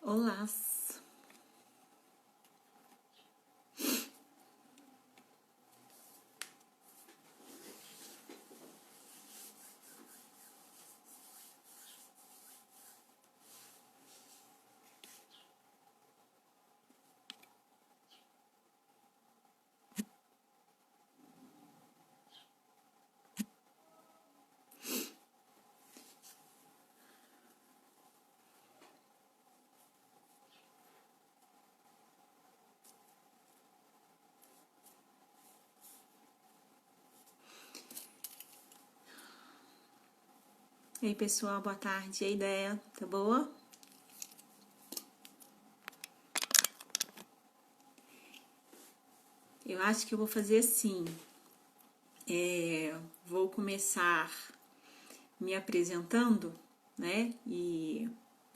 Olá. E aí, pessoal, boa tarde. E a ideia, tá boa? Eu acho que eu vou fazer assim. Vou começar me apresentando, né? E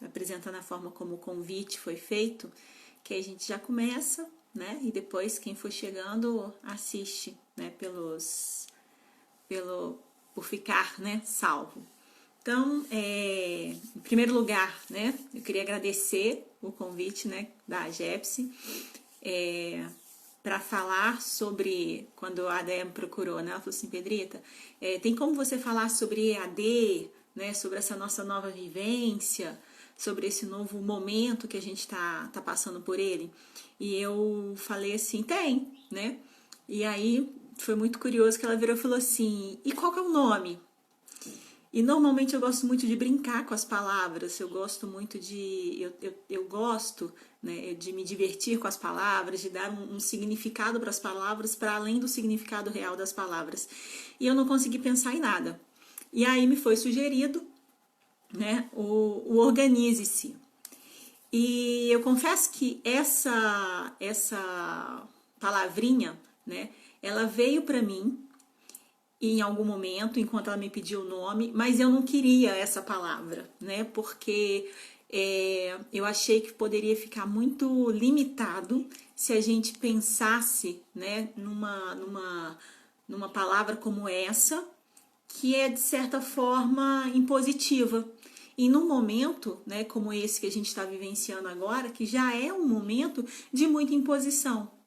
apresentando a forma como o convite foi feito, que aí a gente já começa, né? E depois quem for chegando assiste, né? Por ficar, né? Salvo. Então, em primeiro lugar, né, eu queria agradecer o convite, né, da Jepsi, para falar sobre, quando a Adéia me procurou, né, ela falou assim, Pedrita, tem como você falar sobre EAD, né, sobre essa nossa nova vivência, sobre esse novo momento que a gente tá passando por ele? E eu falei assim, tem, né? E aí foi muito curioso que ela virou e falou assim, e qual que é o nome? E normalmente eu gosto muito de brincar com as palavras, eu gosto muito de. Eu gosto, né, de me divertir com as palavras, de dar um significado para as palavras, para além do significado real das palavras. E eu não consegui pensar em nada. E aí me foi sugerido, né, o Organize-se. E eu confesso que essa palavrinha, né, ela veio para mim em algum momento, enquanto ela me pediu o nome, mas eu não queria essa palavra, né? Porque eu achei que poderia ficar muito limitado se a gente pensasse, né, numa palavra como essa, que é de certa forma impositiva. E num momento, né, como esse que a gente está vivenciando agora, que já é um momento de muita imposição.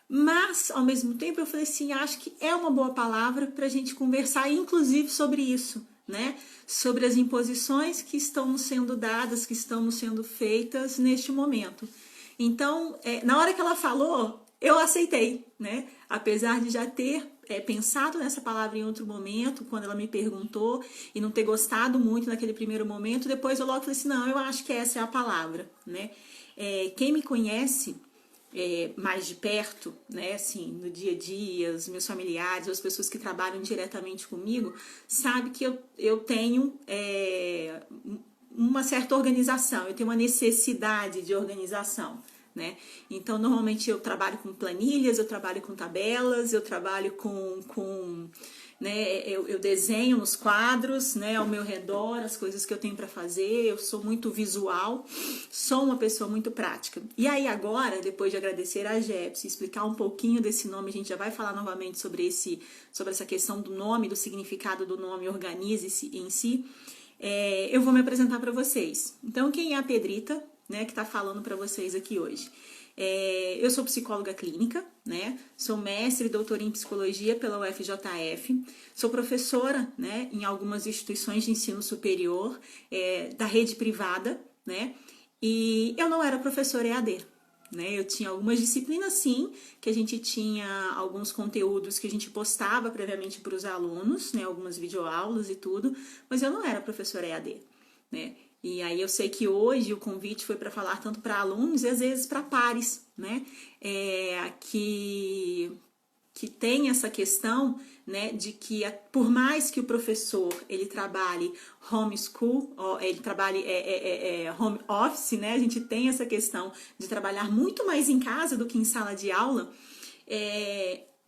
Mas, ao mesmo tempo, eu falei assim, acho que é uma boa palavra para a gente conversar, inclusive, sobre isso, né? Sobre as imposições que estão sendo dadas, que estão sendo feitas neste momento. Então, na hora que ela falou, eu aceitei, né? Apesar de já ter pensado nessa palavra em outro momento, quando ela me perguntou, e não ter gostado muito naquele primeiro momento, depois eu logo falei assim, não, eu acho que essa é a palavra, né? Quem me conhece mais de perto, né, assim, no dia a dia, os meus familiares, as pessoas que trabalham diretamente comigo, sabe que eu tenho uma certa organização, eu tenho uma necessidade de organização, né? Então, normalmente eu trabalho com planilhas, eu trabalho com tabelas, eu trabalho com né, eu desenho nos quadros, né, ao meu redor, as coisas que eu tenho para fazer, eu sou muito visual, sou uma pessoa muito prática. E aí agora, depois de agradecer a Jepsi, explicar um pouquinho desse nome, a gente já vai falar novamente sobre essa questão do nome, do significado do nome, Organize-se em si, eu vou me apresentar para vocês. Então, quem é a Pedrita, né, que está falando para vocês aqui hoje? Eu sou psicóloga clínica, né? Sou mestre e doutora em psicologia pela UFJF, sou professora, né, em algumas instituições de ensino superior da rede privada, né? E eu não era professora EAD, né? Eu tinha algumas disciplinas sim, que a gente tinha alguns conteúdos que a gente postava previamente para os alunos, né? Algumas videoaulas e tudo, mas eu não era professora EAD, né? E aí eu sei que hoje o convite foi para falar tanto para alunos e às vezes para pares, né? Que tem essa questão, né, de que por mais que o professor ele trabalhe homeschool, ele trabalhe home office, né? A gente tem essa questão de trabalhar muito mais em casa do que em sala de aula.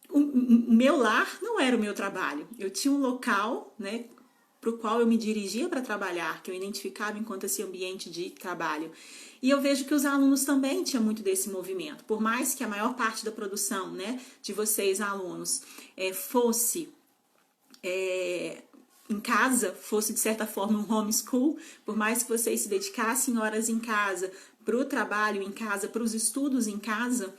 O meu lar não era o meu trabalho. Eu tinha um local, né, para o qual eu me dirigia para trabalhar, que eu identificava enquanto esse ambiente de trabalho. E eu vejo que os alunos também tinham muito desse movimento. Por mais que a maior parte da produção, né, de vocês, alunos, fosse em casa fosse de certa forma um homeschool, por mais que vocês se dedicassem horas em casa, para o trabalho em casa, para os estudos em casa,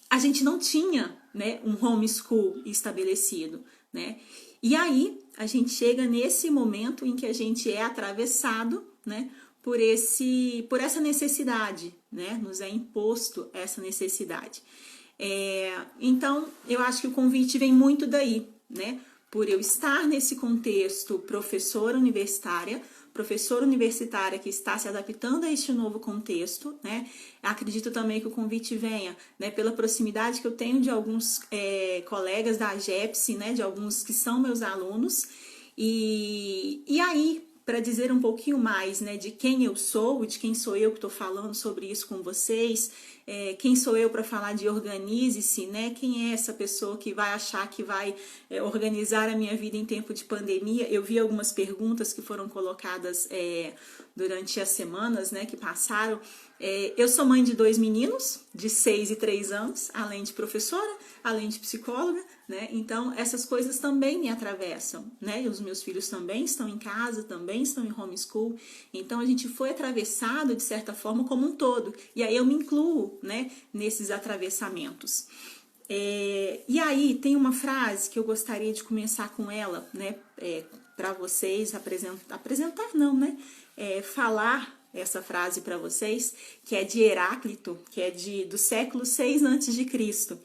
a gente não tinha, né, um homeschool estabelecido, né? E aí a gente chega nesse momento em que a gente é atravessado, né, por essa necessidade, né? Nos é imposto essa necessidade. Então, eu acho que o convite vem muito daí, né? Por eu estar nesse contexto professora universitária que está se adaptando a este novo contexto, né? Acredito também que o convite venha, né, pela proximidade que eu tenho de alguns colegas da AGEPSE, né, de alguns que são meus alunos, e aí, para dizer um pouquinho mais, né, de quem eu sou, de quem sou eu que estou falando sobre isso com vocês, quem sou eu para falar de organize-se, né? Quem é essa pessoa que vai achar que vai organizar a minha vida em tempo de pandemia? Eu vi algumas perguntas que foram colocadas durante as semanas, né, que passaram. Eu sou mãe de 2 meninos, de 6 e 3 anos, além de professora, além de psicóloga, né? Então, essas coisas também me atravessam, né? E os meus filhos também estão em casa, também estão em homeschool. Então, a gente foi atravessado, de certa forma, como um todo. E aí eu me incluo, né, nesses atravessamentos. E aí, tem uma frase que eu gostaria de começar com ela, né? Para vocês apresentar não, né? Falar essa frase para vocês, que é de Heráclito, que é do século 6 a.C.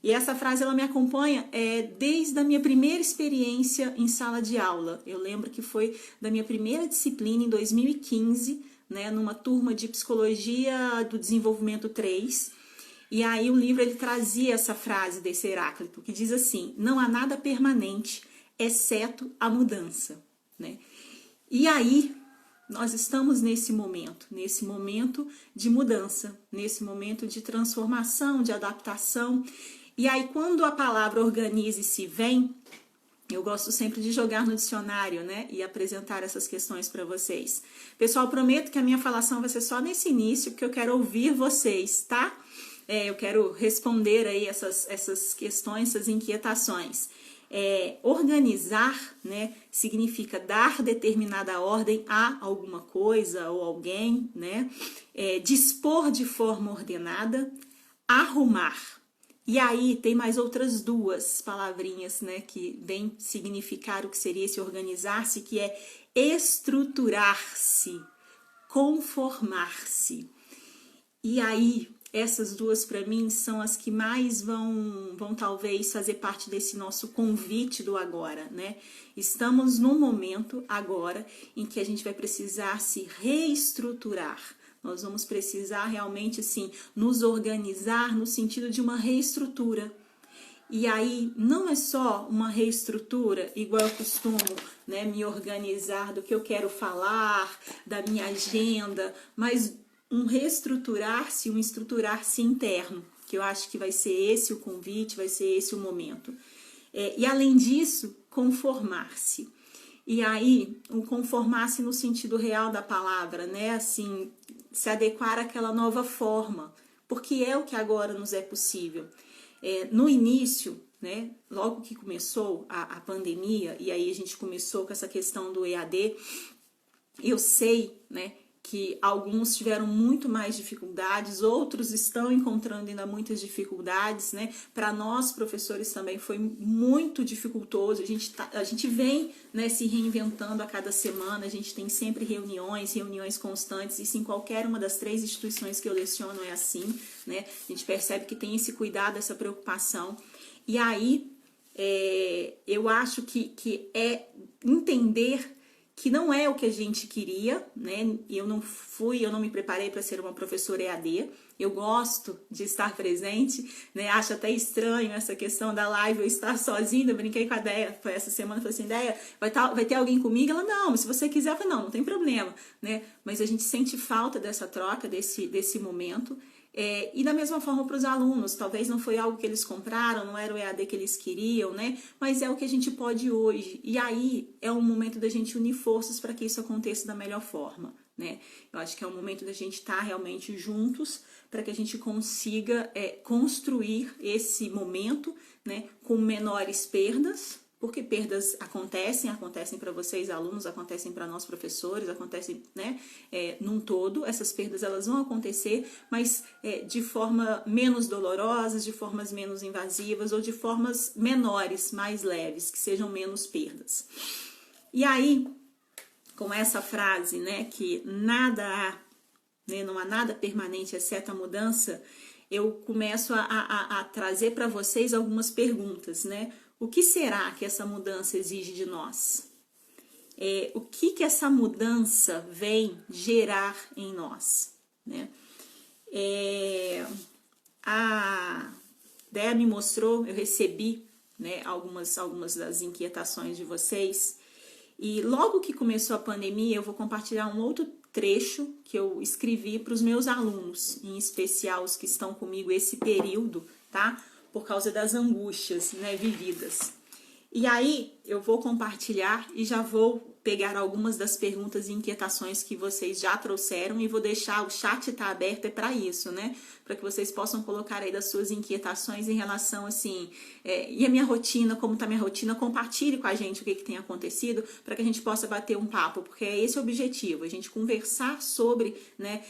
E essa frase ela me acompanha desde a minha primeira experiência em sala de aula. Eu lembro que foi da minha primeira disciplina em 2015, né, numa turma de Psicologia do Desenvolvimento 3. E aí o livro ele trazia essa frase desse Heráclito, que diz assim: não há nada permanente, exceto a mudança, né? E aí nós estamos nesse momento de mudança, nesse momento de transformação, de adaptação. E aí, quando a palavra organize-se vem, eu gosto sempre de jogar no dicionário, né? E apresentar essas questões para vocês. Pessoal, prometo que a minha falação vai ser só nesse início, porque eu quero ouvir vocês, tá? Eu quero responder aí essas questões, essas inquietações. Organizar, né, significa dar determinada ordem a alguma coisa ou alguém, né? Dispor de forma ordenada, arrumar. E aí tem mais outras 2 palavrinhas, né, que vêm significar o que seria esse organizar-se, que é estruturar-se, conformar-se. E aí essas 2 para mim são as que mais vão talvez fazer parte desse nosso convite do agora, né? Estamos num momento agora em que a gente vai precisar se reestruturar. Nós vamos precisar realmente, assim, nos organizar no sentido de uma reestrutura. E aí, não é só uma reestrutura, igual eu costumo, né, me organizar do que eu quero falar, da minha agenda, mas um reestruturar-se, um estruturar-se interno, que eu acho que vai ser esse o convite, vai ser esse o momento. E além disso, conformar-se. E aí, o conformar-se no sentido real da palavra, né? Assim, se adequar àquela nova forma, porque é o que agora nos é possível. No início, né? Logo que começou a pandemia, e aí a gente começou com essa questão do EAD, eu sei, né, que alguns tiveram muito mais dificuldades, outros estão encontrando ainda muitas dificuldades, né? Para nós, professores, também foi muito dificultoso. A gente vem, né, se reinventando a cada semana, a gente tem sempre reuniões constantes, isso em qualquer uma das 3 instituições que eu leciono é assim, né? A gente percebe que tem esse cuidado, essa preocupação. E aí, eu acho que é entender que não é o que a gente queria, né? Eu não me preparei para ser uma professora EAD. Eu gosto de estar presente, né? Acho até estranho essa questão da live, eu estar sozinha. Eu brinquei com a Deia, foi essa semana, falei assim: Deia, vai ter alguém comigo? Ela, não, mas se você quiser, eu falei, não tem problema, né? Mas a gente sente falta dessa troca, desse momento. E da mesma forma para os alunos, talvez não foi algo que eles compraram, não era o EAD que eles queriam, né? Mas é o que a gente pode hoje. E aí é um momento da gente unir forças para que isso aconteça da melhor forma, né? Eu acho que é o momento da gente estar realmente juntos para que a gente consiga construir esse momento, né, com menores perdas, porque perdas acontecem para vocês alunos, acontecem para nós professores, acontecem, né, num todo. Essas perdas elas vão acontecer, mas de forma menos dolorosas, de formas menos invasivas ou de formas menores, mais leves, que sejam menos perdas. E aí, com essa frase, né, que nada há, né, não há nada permanente exceto a mudança, eu começo a trazer para vocês algumas perguntas, né? O que será que essa mudança exige de nós? O que essa mudança vem gerar em nós, né? A Dea me mostrou, eu recebi, né, algumas das inquietações de vocês, e logo que começou a pandemia eu vou compartilhar um outro trecho que eu escrevi para os meus alunos, em especial os que estão comigo esse período, tá? Por causa das angústias, né, vividas. E aí eu vou compartilhar e já vou pegar algumas das perguntas e inquietações que vocês já trouxeram e vou deixar, o chat tá aberto, é para isso, né? Para que vocês possam colocar aí das suas inquietações em relação, assim, e a minha rotina, como tá minha rotina, compartilhe com a gente o que tem acontecido, para que a gente possa bater um papo, porque é esse o objetivo, a gente conversar sobre, né,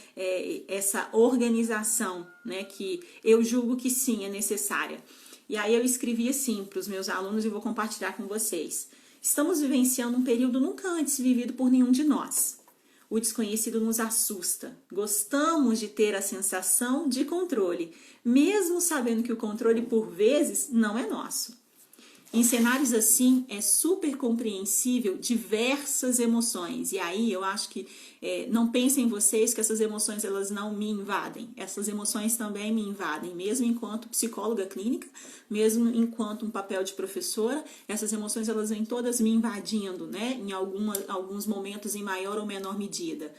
essa organização, né, que eu julgo que sim, é necessária. E aí eu escrevi assim para os meus alunos e vou compartilhar com vocês. Estamos vivenciando um período nunca antes vivido por nenhum de nós. O desconhecido nos assusta. Gostamos de ter a sensação de controle, mesmo sabendo que o controle, por vezes, não é nosso. Em cenários assim, é super compreensível diversas emoções. E aí eu acho que não pensem vocês que essas emoções elas não me invadem. Essas emoções também me invadem, mesmo enquanto psicóloga clínica, mesmo enquanto um papel de professora. Essas emoções elas vêm todas me invadindo, né? Em alguns momentos em maior ou menor medida.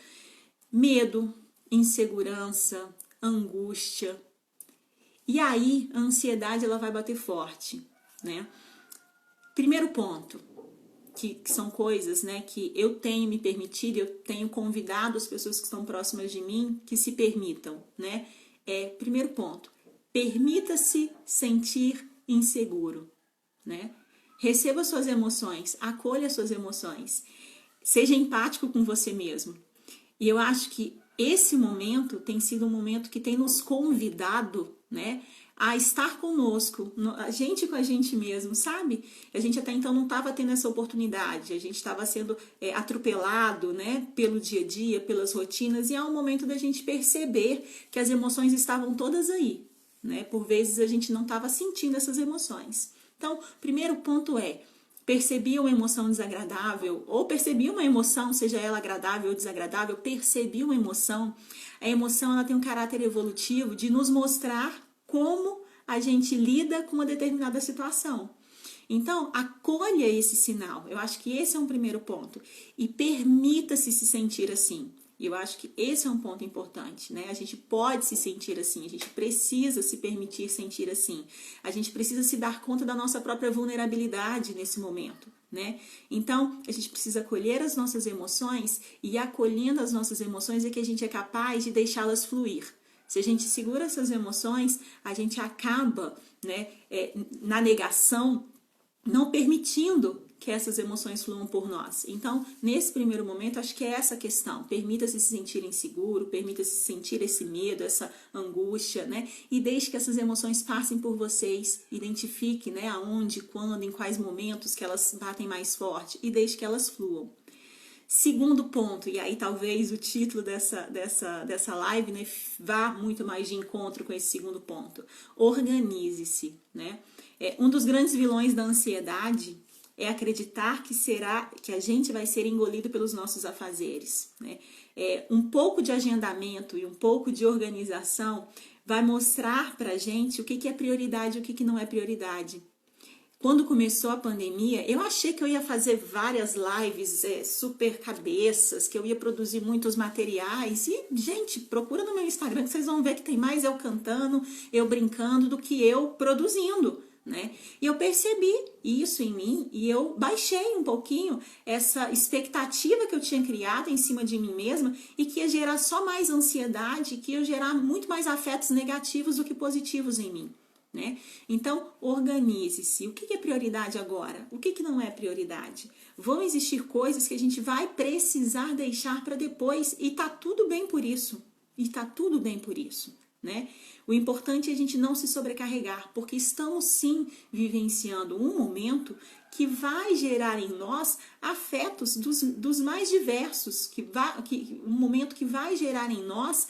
Medo, insegurança, angústia. E aí a ansiedade ela vai bater forte, né? Primeiro ponto, que são coisas, né, que eu tenho me permitido, eu tenho convidado as pessoas que estão próximas de mim que se permitam, né? Primeiro ponto, permita-se sentir inseguro, né? Receba suas emoções, acolha suas emoções, seja empático com você mesmo. E eu acho que esse momento tem sido um momento que tem nos convidado, né, a estar conosco, a gente com a gente mesmo, sabe? A gente até então não estava tendo essa oportunidade, a gente estava sendo atropelado, né, pelo dia a dia, pelas rotinas, e é um momento da gente perceber que as emoções estavam todas aí, né? Por vezes a gente não estava sentindo essas emoções. Então, primeiro ponto percebi uma emoção desagradável, ou percebi uma emoção, seja ela agradável ou desagradável, percebi uma emoção. A emoção ela tem um caráter evolutivo de nos mostrar como a gente lida com uma determinada situação. Então, acolha esse sinal. Eu acho que esse é um primeiro ponto. E permita-se se sentir assim. Eu acho que esse é um ponto importante, né? A gente pode se sentir assim, a gente precisa se permitir sentir assim. A gente precisa se dar conta da nossa própria vulnerabilidade nesse momento, né? Então, a gente precisa acolher as nossas emoções e acolhendo as nossas emoções é que a gente é capaz de deixá-las fluir. Se a gente segura essas emoções, a gente acaba, né, na negação, não permitindo que essas emoções fluam por nós. Então, nesse primeiro momento, acho que é essa questão. Permita-se se sentir inseguro, permita-se sentir esse medo, essa angústia, né? E deixe que essas emoções passem por vocês. Identifique, né, aonde, quando, em quais momentos que elas batem mais forte e deixe que elas fluam. Segundo ponto, e aí talvez o título dessa live, né, vá muito mais de encontro com esse segundo ponto. Organize-se, né? Um dos grandes vilões da ansiedade é acreditar que a gente vai ser engolido pelos nossos afazeres, né? Um pouco de agendamento e um pouco de organização vai mostrar pra gente o que é prioridade e o que não é prioridade. Quando começou a pandemia, eu achei que eu ia fazer várias lives super cabeças, que eu ia produzir muitos materiais. E, gente, procura no meu Instagram que vocês vão ver que tem mais eu cantando, eu brincando, do que eu produzindo, né? E eu percebi isso em mim e eu baixei um pouquinho essa expectativa que eu tinha criado em cima de mim mesma e que ia gerar só mais ansiedade, que ia gerar muito mais afetos negativos do que positivos em mim. né? Então, organize-se. O que é prioridade agora? O que não é prioridade? Vão existir coisas que a gente vai precisar deixar para depois e tá tudo bem por isso. E tá tudo bem por isso, né? O importante é a gente não se sobrecarregar, porque estamos sim vivenciando um momento que vai gerar em nós afetos dos mais diversos, um momento que vai gerar em nós,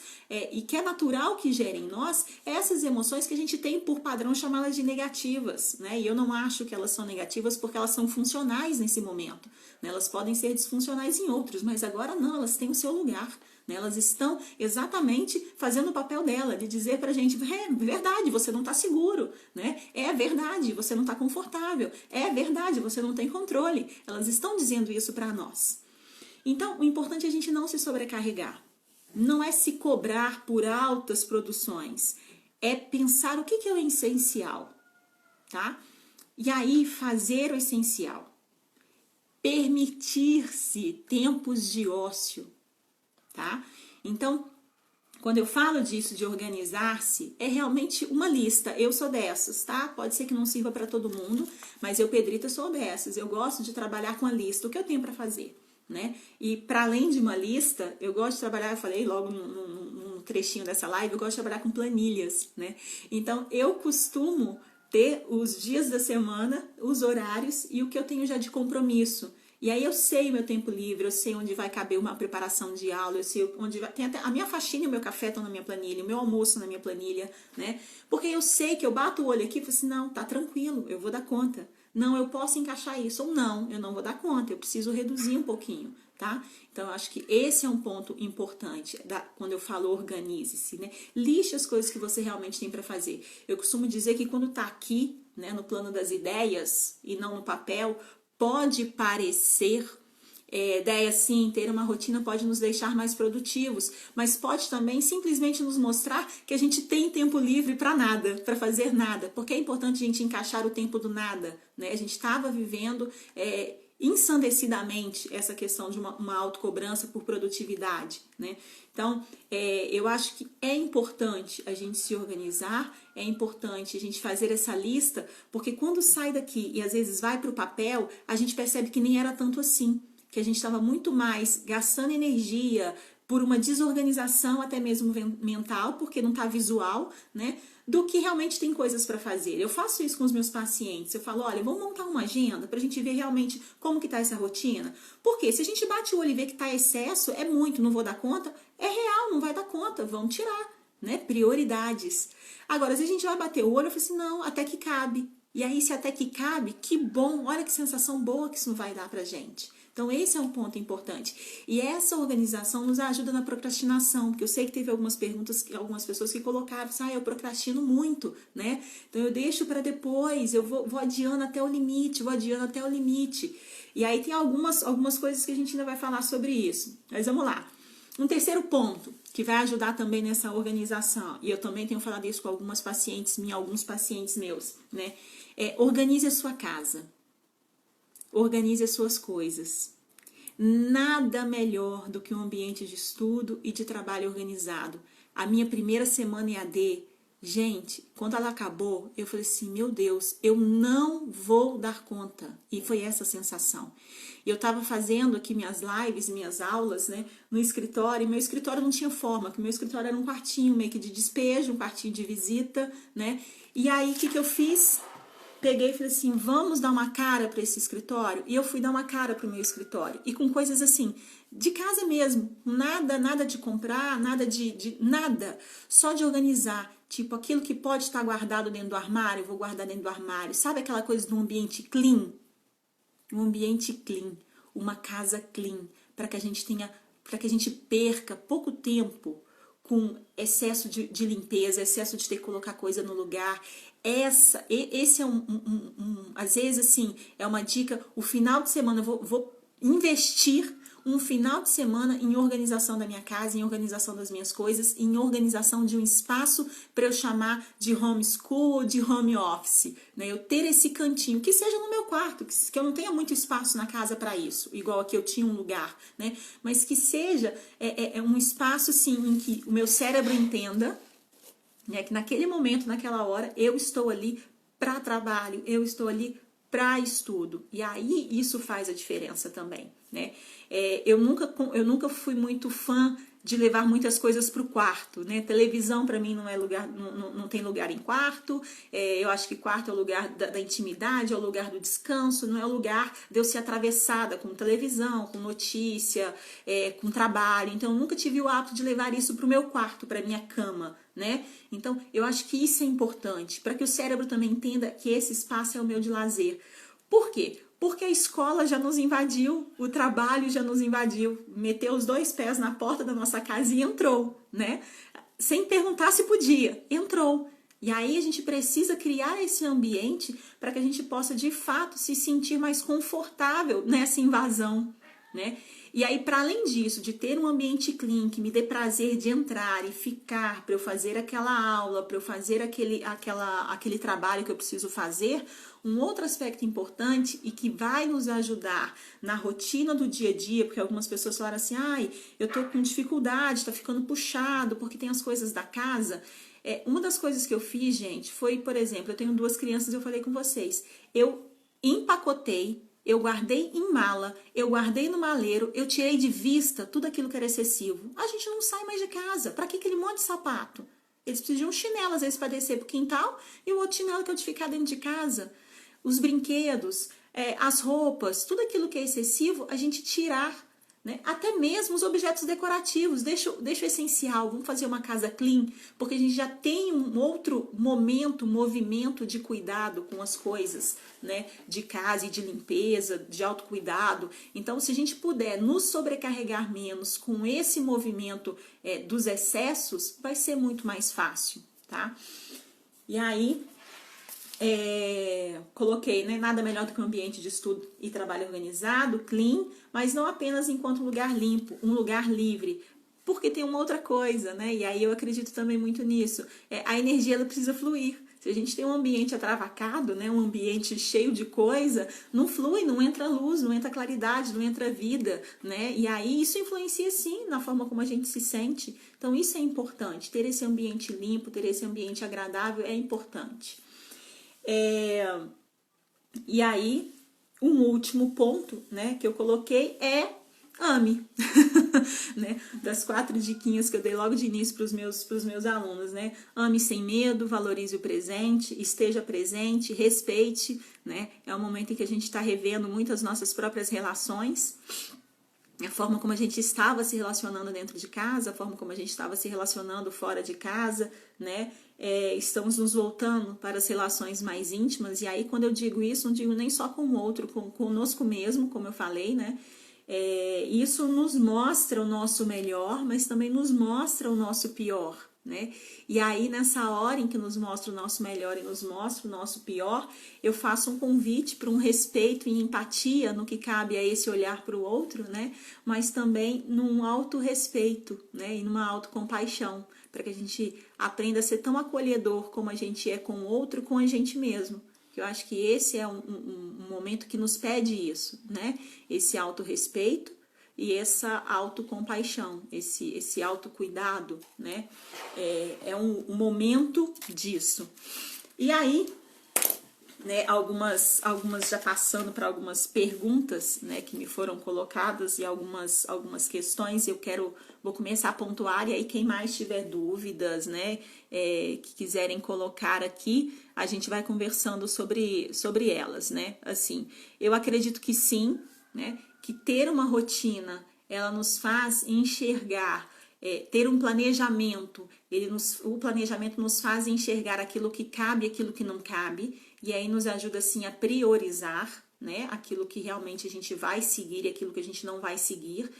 e que é natural que gere em nós, essas emoções que a gente tem por padrão chamá-las de negativas, né? E eu não acho que elas são negativas porque elas são funcionais nesse momento, né? Elas podem ser disfuncionais em outros, mas agora não, elas têm o seu lugar. Elas estão exatamente fazendo o papel dela, de dizer pra gente, é verdade, você não tá seguro, né? É verdade, você não tá confortável, é verdade, você não tem controle. Elas estão dizendo isso pra nós. Então, o importante é a gente não se sobrecarregar. Não é se cobrar por altas produções, é pensar o que é o essencial, tá? E aí, fazer o essencial. Permitir-se tempos de ócio. Tá? Então, quando eu falo disso de organizar-se, é realmente uma lista. Eu sou dessas, tá? Pode ser que não sirva para todo mundo, mas eu, Pedrita, sou dessas. Eu gosto de trabalhar com a lista, o que eu tenho para fazer, né? E para além de uma lista, eu gosto de trabalhar, eu falei logo num trechinho dessa live, eu gosto de trabalhar com planilhas, né? Então, eu costumo ter os dias da semana, os horários e o que eu tenho já de compromisso. E aí eu sei o meu tempo livre, eu sei onde vai caber uma preparação de aula, eu sei onde vai... Tem até a minha faxina e o meu café estão na minha planilha, o meu almoço na minha planilha, né? Porque eu sei que eu bato o olho aqui e falo assim, não, tá tranquilo, eu vou dar conta. Não, eu posso encaixar isso, ou não, eu não vou dar conta, eu preciso reduzir um pouquinho, tá? Então, eu acho que esse é um ponto importante, quando eu falo organize-se, né? Lixe as coisas que você realmente tem para fazer. Eu costumo dizer que quando tá aqui, né, no plano das ideias e não no papel, pode parecer, ideia sim, ter uma rotina pode nos deixar mais produtivos, mas pode também simplesmente nos mostrar que a gente tem tempo livre para nada, para fazer nada, porque é importante a gente encaixar o tempo do nada, né? A gente estava vivendo ensandecidamente essa questão de uma autocobrança por produtividade, né? Então, eu acho que é importante a gente se organizar, é importante a gente fazer essa lista, porque quando sai daqui e às vezes vai para o papel, a gente percebe que nem era tanto assim, que a gente estava muito mais gastando energia por uma desorganização até mesmo mental, porque não está visual, né? Do que realmente tem coisas para fazer. Eu faço isso com os meus pacientes. Eu falo, olha, vamos montar uma agenda para a gente ver realmente como que tá essa rotina. Porque se a gente bate o olho e vê que tá excesso, é muito, não vou dar conta, é real, não vai dar conta, vamos tirar, né? Prioridades. Agora, se a gente vai bater o olho, eu falo assim, não, até que cabe. E aí, se até que cabe, que bom, olha que sensação boa que isso não vai dar pra gente. Então, esse é um ponto importante. E essa organização nos ajuda na procrastinação, porque eu sei que teve algumas perguntas, algumas pessoas que colocaram, eu procrastino muito, né? Então, eu deixo para depois, eu vou adiando até o limite, vou adiando até o limite. E aí tem algumas coisas que a gente ainda vai falar sobre isso. Mas vamos lá. Um terceiro ponto, que vai ajudar também nessa organização, e eu também tenho falado isso com alguns pacientes meus, né? Organize a sua casa. Organize as suas coisas. Nada melhor do que um ambiente de estudo e de trabalho organizado. A minha primeira semana EAD, gente, quando ela acabou, eu falei assim, meu Deus, eu não vou dar conta. E foi essa a sensação. Eu estava fazendo aqui minhas lives, minhas aulas, né, no escritório, e meu escritório não tinha forma, que meu escritório era um quartinho meio que de despejo, um quartinho de visita, né? E aí, o que eu fiz? Peguei e falei assim, vamos dar uma cara para esse escritório? E eu fui dar uma cara para o meu escritório. E com coisas assim, de casa mesmo. Nada de comprar, nada nada. Só de organizar. Tipo, aquilo que pode estar guardado dentro do armário, eu vou guardar dentro do armário. Sabe aquela coisa de um ambiente clean? Um ambiente clean. Uma casa clean. Para que a gente perca pouco tempo com excesso de limpeza, excesso de ter que colocar coisa no lugar. Esse é às vezes assim, é uma dica, o final de semana, eu vou investir um final de semana em organização da minha casa, em organização das minhas coisas, em organização de um espaço para eu chamar de homeschool ou de home office, né? Eu ter esse cantinho, que seja no meu quarto, que eu não tenha muito espaço na casa para isso, igual aqui eu tinha um lugar, né? Mas que seja um espaço, sim, em que o meu cérebro entenda né? Que naquele momento, naquela hora, eu estou ali para trabalho, eu estou ali para estudo. E aí isso faz a diferença também, né? Eu nunca fui muito fã de levar muitas coisas para o quarto, né? Televisão para mim não é lugar, não tem lugar em quarto. Eu acho que quarto é o lugar da intimidade, é o lugar do descanso, não é o lugar de eu ser atravessada com televisão, com notícia, com trabalho. Então eu nunca tive o hábito de levar isso para o meu quarto, para minha cama, né? Então eu acho que isso é importante para que o cérebro também entenda que esse espaço é o meu de lazer. Por quê? Porque a escola já nos invadiu, o trabalho já nos invadiu, meteu os 2 pés na porta da nossa casa e entrou, né? Sem perguntar se podia, entrou. E aí a gente precisa criar esse ambiente para que a gente possa de fato se sentir mais confortável nessa invasão, né? E aí, para além disso, de ter um ambiente clean que me dê prazer de entrar e ficar, para eu fazer aquela aula, para eu fazer aquele trabalho que eu preciso fazer, um outro aspecto importante e que vai nos ajudar na rotina do dia a dia, porque algumas pessoas falaram assim, ai, eu tô com dificuldade, tá ficando puxado, porque tem as coisas da casa. Uma das coisas que eu fiz, gente, foi, por exemplo, eu tenho 2 crianças, eu falei com vocês, eu empacotei, eu guardei em mala, eu guardei no maleiro, eu tirei de vista tudo aquilo que era excessivo. A gente não sai mais de casa. Para que aquele monte de sapato? Eles precisam de um chinelo, às vezes, para descer pro quintal, e o outro chinelo que eu de ficar dentro de casa. Os brinquedos, as roupas, tudo aquilo que é excessivo, a gente tirar. Né? Até mesmo os objetos decorativos, deixa o essencial, vamos fazer uma casa clean, porque a gente já tem um outro movimento de cuidado com as coisas, né? De casa e de limpeza, de autocuidado. Então, se a gente puder nos sobrecarregar menos com esse movimento dos excessos, vai ser muito mais fácil, tá? E aí, coloquei, né, nada melhor do que um ambiente de estudo e trabalho organizado, clean, mas não apenas enquanto um lugar limpo, um lugar livre, porque tem uma outra coisa, né, e aí eu acredito também muito nisso, a energia ela precisa fluir. Se a gente tem um ambiente atravacado, né, um ambiente cheio de coisa, não flui, não entra luz, não entra claridade, não entra vida, né, e aí isso influencia sim na forma como a gente se sente. Então isso é importante, ter esse ambiente limpo, ter esse ambiente agradável é importante. E aí, um último ponto, né, que eu coloquei é ame, né, das 4 diquinhas que eu dei logo de início para os meus alunos, né, ame sem medo, valorize o presente, esteja presente, respeite, né, é um momento em que a gente está revendo muitas nossas próprias relações, a forma como a gente estava se relacionando dentro de casa, a forma como a gente estava se relacionando fora de casa, né? Estamos nos voltando para as relações mais íntimas, e aí quando eu digo isso, não digo nem só com o outro, conosco mesmo, como eu falei, né? Isso nos mostra o nosso melhor, mas também nos mostra o nosso pior, né? E aí nessa hora em que nos mostra o nosso melhor e nos mostra o nosso pior, eu faço um convite para um respeito e empatia no que cabe a esse olhar para o outro, né? Mas também num autorrespeito, né? E numa autocompaixão, para que a gente aprenda a ser tão acolhedor como a gente é com o outro, com a gente mesmo. Eu acho que esse é um momento que nos pede isso, né? Esse autorrespeito e essa autocompaixão, esse autocuidado, né? É um momento disso. E aí, né, algumas já passando para algumas perguntas, né, que me foram colocadas e algumas questões, vou começar a pontuar, e aí quem mais tiver dúvidas, né, que quiserem colocar aqui, a gente vai conversando sobre elas, né, assim, eu acredito que sim, né, que ter uma rotina, ela nos faz enxergar, ter um planejamento, o planejamento nos faz enxergar aquilo que cabe e aquilo que não cabe, e aí nos ajuda assim a priorizar, né, aquilo que realmente a gente vai seguir e aquilo que a gente não vai seguir.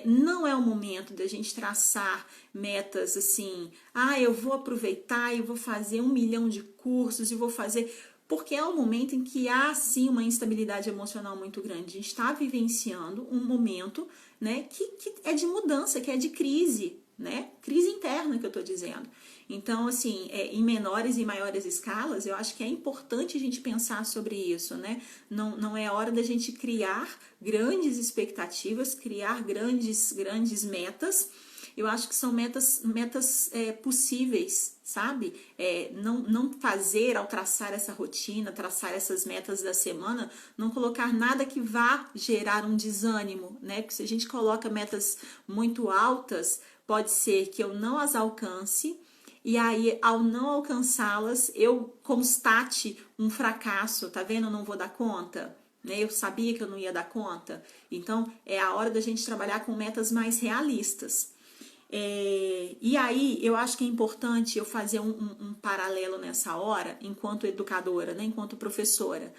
Não é o momento da gente traçar metas assim, eu vou aproveitar e vou fazer 1 milhão de cursos e vou fazer... Porque é um momento em que há, sim, uma instabilidade emocional muito grande. A gente está vivenciando um momento, né, que é de mudança, que é de crise, né? Crise interna que eu estou dizendo. Então, assim, em menores e maiores escalas, eu acho que é importante a gente pensar sobre isso, né? Não é hora da gente criar grandes expectativas, criar grandes metas, Eu acho que são metas possíveis, sabe? Não fazer, ao traçar essa rotina, traçar essas metas da semana, não colocar nada que vá gerar um desânimo, né? Porque se a gente coloca metas muito altas, pode ser que eu não as alcance, e aí, ao não alcançá-las, eu constate um fracasso, tá vendo? Eu não vou dar conta, né? Eu sabia que eu não ia dar conta. Então, é a hora da gente trabalhar com metas mais realistas. E aí, eu acho que é importante eu fazer um paralelo nessa hora, enquanto educadora, né? Enquanto professora.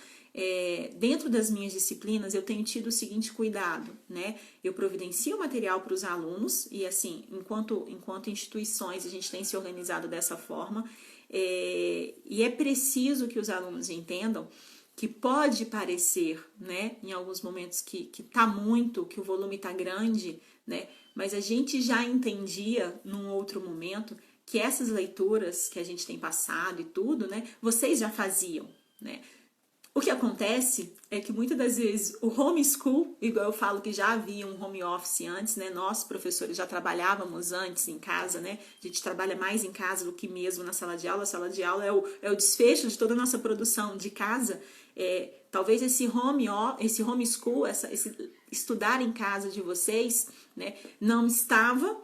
Dentro das minhas disciplinas, eu tenho tido o seguinte cuidado, né? Eu providencio material para os alunos, e assim, enquanto instituições, a gente tem se organizado dessa forma, e é preciso que os alunos entendam que pode parecer, né, em alguns momentos que tá muito, que o volume tá grande, né, mas a gente já entendia num outro momento que essas leituras que a gente tem passado e tudo, né, vocês já faziam, né. O que acontece é que muitas das vezes o homeschool, igual eu falo que já havia um home office antes, né? Nós, professores, já trabalhávamos antes em casa, né? A gente trabalha mais em casa do que mesmo na sala de aula. A sala de aula é o desfecho de toda a nossa produção de casa. Talvez esse homeschool, esse estudar em casa de vocês, né? Não estava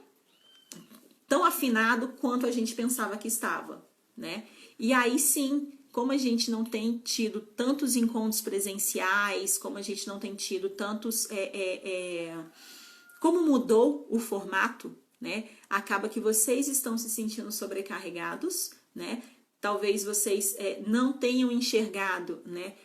tão afinado quanto a gente pensava que estava, né? E aí sim, como a gente não tem tido tantos encontros presenciais, como a gente não tem tido tantos... como mudou o formato, né? Acaba que vocês estão se sentindo sobrecarregados, né? Talvez vocês não tenham enxergado, né?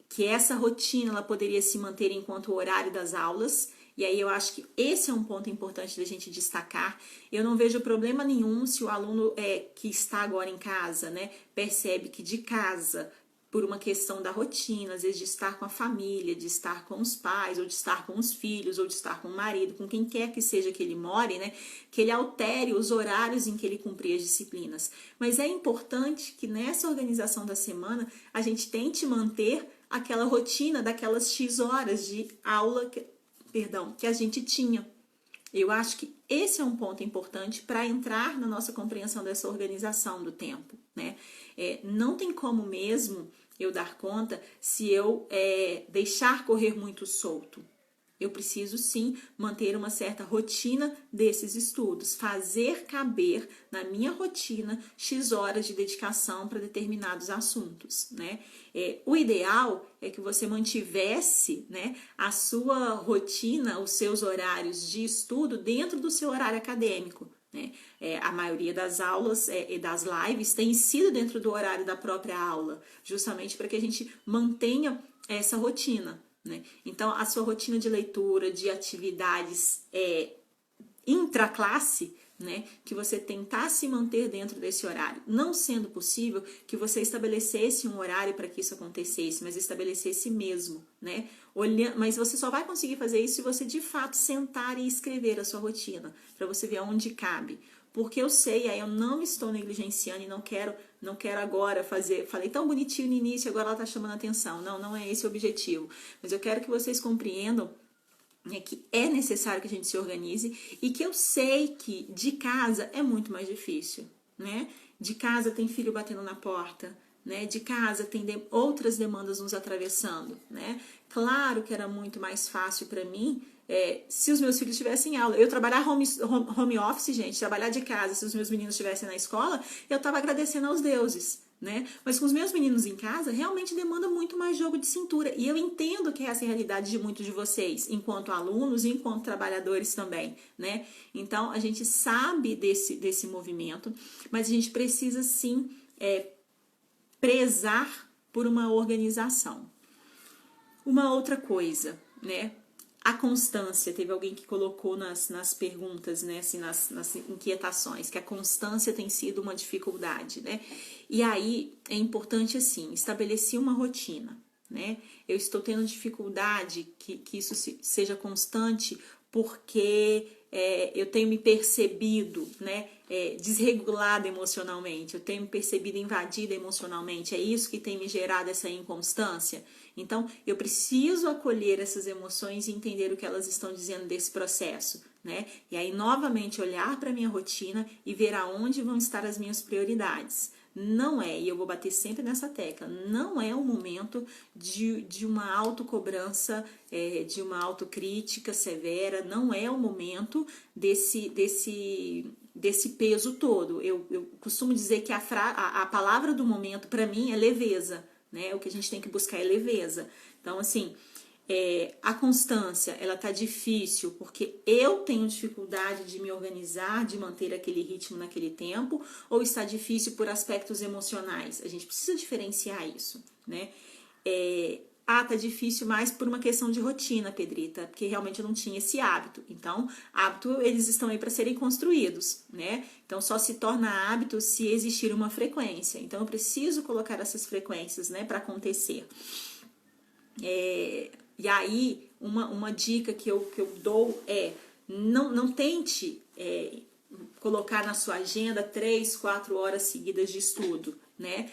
Que essa rotina ela poderia se manter enquanto o horário das aulas. E aí eu acho que esse é um ponto importante da gente destacar. Eu não vejo problema nenhum se o aluno que está agora em casa, né, percebe que de casa, por uma questão da rotina, às vezes de estar com a família, de estar com os pais, ou de estar com os filhos, ou de estar com o marido, com quem quer que seja que ele more, né, que ele altere os horários em que ele cumprir as disciplinas. Mas é importante que nessa organização da semana a gente tente manter aquela rotina daquelas X horas de aula que a gente tinha. Eu acho que esse é um ponto importante para entrar na nossa compreensão dessa organização do tempo, né? Não tem como mesmo eu dar conta se eu deixar correr muito solto. Eu preciso sim manter uma certa rotina desses estudos, fazer caber na minha rotina X horas de dedicação para determinados assuntos, né? O ideal é que você mantivesse, né, a sua rotina, os seus horários de estudo dentro do seu horário acadêmico, né? A maioria das aulas e das lives tem sido dentro do horário da própria aula, justamente para que a gente mantenha essa rotina. Né? Então, a sua rotina de leitura, de atividades intraclasse, né? Que você tentasse manter dentro desse horário. Não sendo possível que você estabelecesse um horário para que isso acontecesse, mas estabelecesse mesmo, né? Mas você só vai conseguir fazer isso se você de fato sentar e escrever a sua rotina, para você ver aonde cabe. Porque eu sei, aí eu não estou negligenciando e não quero agora fazer, falei tão bonitinho no início, agora ela tá chamando a atenção. Não é esse o objetivo. Mas eu quero que vocês compreendam, né, que é necessário que a gente se organize e que eu sei que de casa é muito mais difícil, né? De casa tem filho batendo na porta, né? De casa tem outras demandas nos atravessando, né? Claro que era muito mais fácil para mim se os meus filhos tivessem aula. Eu trabalhar home office, gente, trabalhar de casa, se os meus meninos estivessem na escola, eu estava agradecendo aos deuses, né? Mas com os meus meninos em casa, realmente demanda muito mais jogo de cintura. E eu entendo que essa é a realidade de muitos de vocês, enquanto alunos e enquanto trabalhadores também, né? Então, a gente sabe desse movimento, mas a gente precisa sim prezar por uma organização. Uma outra coisa, né? A constância, teve alguém que colocou nas perguntas, né, assim, nas inquietações, que a constância tem sido uma dificuldade, né? E aí é importante, assim, estabelecer uma rotina, né? Eu estou tendo dificuldade que isso seja constante porque eu tenho me percebido, né, desregulada emocionalmente, eu tenho me percebido invadida emocionalmente, é isso que tem me gerado essa inconstância? Então, eu preciso acolher essas emoções e entender o que elas estão dizendo desse processo, né? E aí, novamente, olhar para a minha rotina e ver aonde vão estar as minhas prioridades. Não é, e eu vou bater sempre nessa tecla, não é o momento de uma autocobrança, de uma autocrítica severa, não é o momento desse peso todo. Eu costumo dizer que a palavra do momento, para mim, é leveza, né? O que a gente tem que buscar é leveza. Então, assim, a constância, ela tá difícil porque eu tenho dificuldade de me organizar, de manter aquele ritmo naquele tempo, ou está difícil por aspectos emocionais? A gente precisa diferenciar isso, né? Tá difícil mais por uma questão de rotina, Pedrita, porque realmente eu não tinha esse hábito. Então, hábito, eles estão aí para serem construídos, né? Então, só se torna hábito se existir uma frequência. Então, eu preciso colocar essas frequências, né, para acontecer. E aí, uma dica que eu dou é, não tente colocar na sua agenda 3, 4 horas seguidas de estudo, né?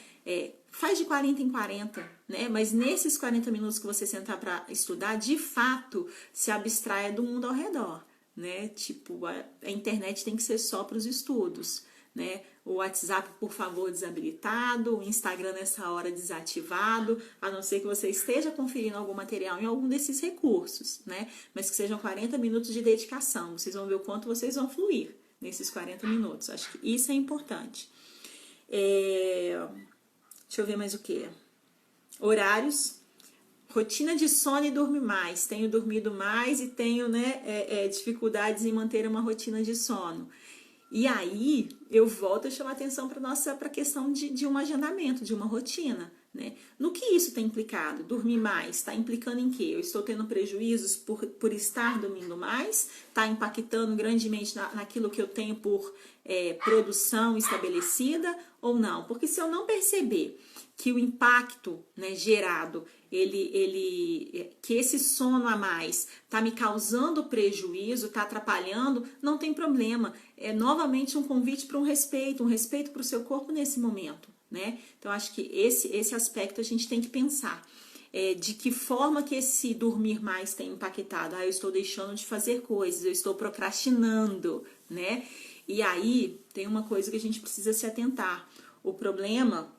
Faz de 40 em 40, né? Mas nesses 40 minutos que você sentar para estudar, de fato, se abstraia do mundo ao redor, né? Tipo, a internet tem que ser só para os estudos, né? O WhatsApp, por favor, desabilitado, o Instagram nessa hora desativado, a não ser que você esteja conferindo algum material em algum desses recursos, né? Mas que sejam 40 minutos de dedicação. Vocês vão ver o quanto vocês vão fluir nesses 40 minutos. Acho que isso é importante. Deixa eu ver mais o que. Horários. Rotina de sono e dormir mais. Tenho dormido mais e tenho, né, dificuldades em manter uma rotina de sono. E aí, eu volto a chamar atenção para a questão de um agendamento, de uma rotina, né? No que isso tem implicado? Dormir mais está implicando em quê? Eu estou tendo prejuízos por estar dormindo mais? Está impactando grandemente naquilo que eu tenho por produção estabelecida ou não? Porque se eu não perceber que o impacto, né, gerado, que esse sono a mais está me causando prejuízo, está atrapalhando, não tem problema. É novamente um convite para um respeito para o seu corpo nesse momento, né? Então, acho que esse aspecto a gente tem que pensar. De que forma que esse dormir mais tem impactado? Eu estou deixando de fazer coisas, eu estou procrastinando, né? E aí, tem uma coisa que a gente precisa se atentar. O problema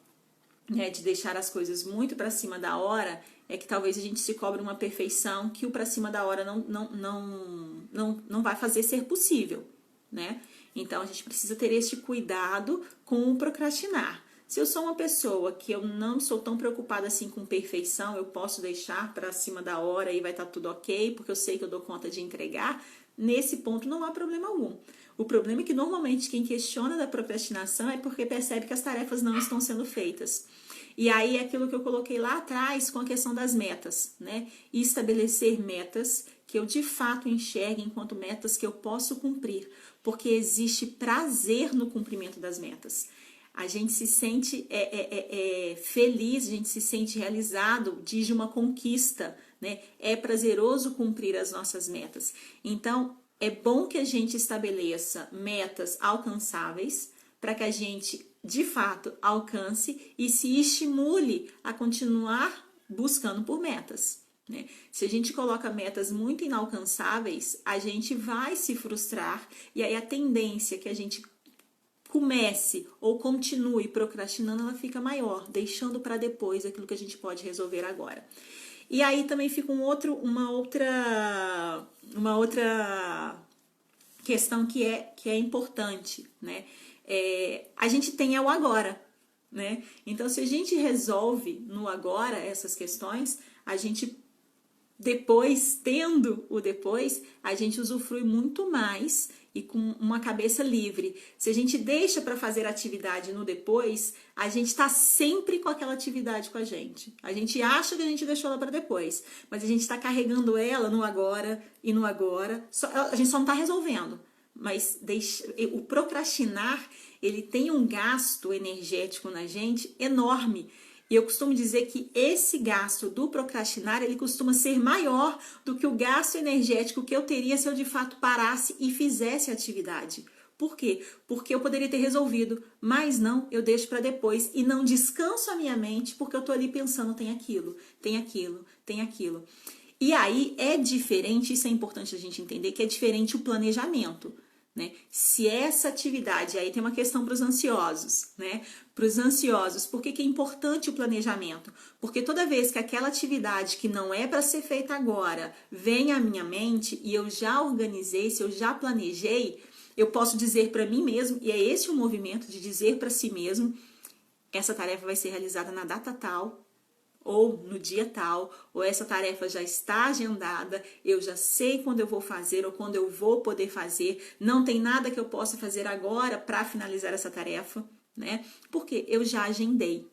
de deixar as coisas muito para cima da hora é que talvez a gente se cobre uma perfeição que o para cima da hora não vai fazer ser possível, né? Então a gente precisa ter este cuidado com o procrastinar. Se eu sou uma pessoa que eu não sou tão preocupada assim com perfeição, eu posso deixar para cima da hora e vai estar tudo ok, porque eu sei que eu dou conta de entregar, nesse ponto não há problema algum. O problema é que normalmente quem questiona da procrastinação é porque percebe que as tarefas não estão sendo feitas. E aí é aquilo que eu coloquei lá atrás com a questão das metas, né? E estabelecer metas que eu de fato enxergue enquanto metas que eu posso cumprir, porque existe prazer no cumprimento das metas. A gente se sente feliz, a gente se sente realizado, diz de uma conquista, né? É prazeroso cumprir as nossas metas. Então, é bom que a gente estabeleça metas alcançáveis para que a gente, de fato, alcance e se estimule a continuar buscando por metas, né? Se a gente coloca metas muito inalcançáveis, a gente vai se frustrar e aí a tendência que a gente comece ou continue procrastinando, ela fica maior, deixando para depois aquilo que a gente pode resolver agora. E aí também fica uma outra questão que é importante, né? A gente tem o agora, né? Então, se a gente resolve no agora essas questões, a gente depois, tendo o depois, a gente usufrui muito mais e com uma cabeça livre. Se a gente deixa para fazer atividade no depois, a gente está sempre com aquela atividade com a gente. A gente acha que a gente deixou ela para depois, mas a gente está carregando ela no agora e no agora. A gente só não está resolvendo. Mas o procrastinar, ele tem um gasto energético na gente enorme. E eu costumo dizer que esse gasto do procrastinar, ele costuma ser maior do que o gasto energético que eu teria se eu de fato parasse e fizesse a atividade. Por quê? Porque eu poderia ter resolvido, mas não, eu deixo para depois e não descanso a minha mente porque eu tô ali pensando, tem aquilo, tem aquilo, tem aquilo. E aí é diferente, isso é importante a gente entender, que é diferente o planejamento, né? Se essa atividade, aí tem uma questão para os ansiosos, né? Para os ansiosos, por que que é importante o planejamento? Porque toda vez que aquela atividade que não é para ser feita agora vem à minha mente e eu já organizei, se eu já planejei, eu posso dizer para mim mesmo, e é esse o movimento de dizer para si mesmo, essa tarefa vai ser realizada na data tal, ou no dia tal, ou essa tarefa já está agendada, eu já sei quando eu vou fazer ou quando eu vou poder fazer, não tem nada que eu possa fazer agora para finalizar essa tarefa, né? Porque eu já agendei.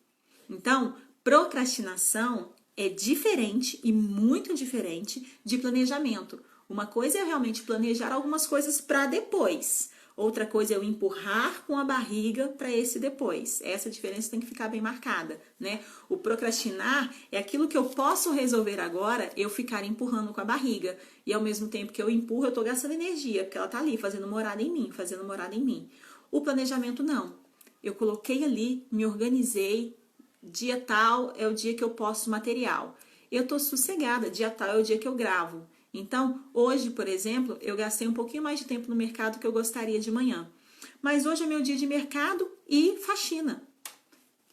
Então, procrastinação é diferente e muito diferente de planejamento. Uma coisa é realmente planejar algumas coisas para depois. Outra coisa é eu empurrar com a barriga para esse depois. Essa diferença tem que ficar bem marcada, né? O procrastinar é aquilo que eu posso resolver agora, eu ficar empurrando com a barriga. E ao mesmo tempo que eu empurro, eu tô gastando energia, porque ela tá ali fazendo morada em mim, fazendo morada em mim. O planejamento não. Eu coloquei ali, me organizei, dia tal é o dia que eu posto material. Eu tô sossegada, dia tal é o dia que eu gravo. Então, hoje, por exemplo, eu gastei um pouquinho mais de tempo no mercado que eu gostaria de manhã. Mas hoje é meu dia de mercado e faxina.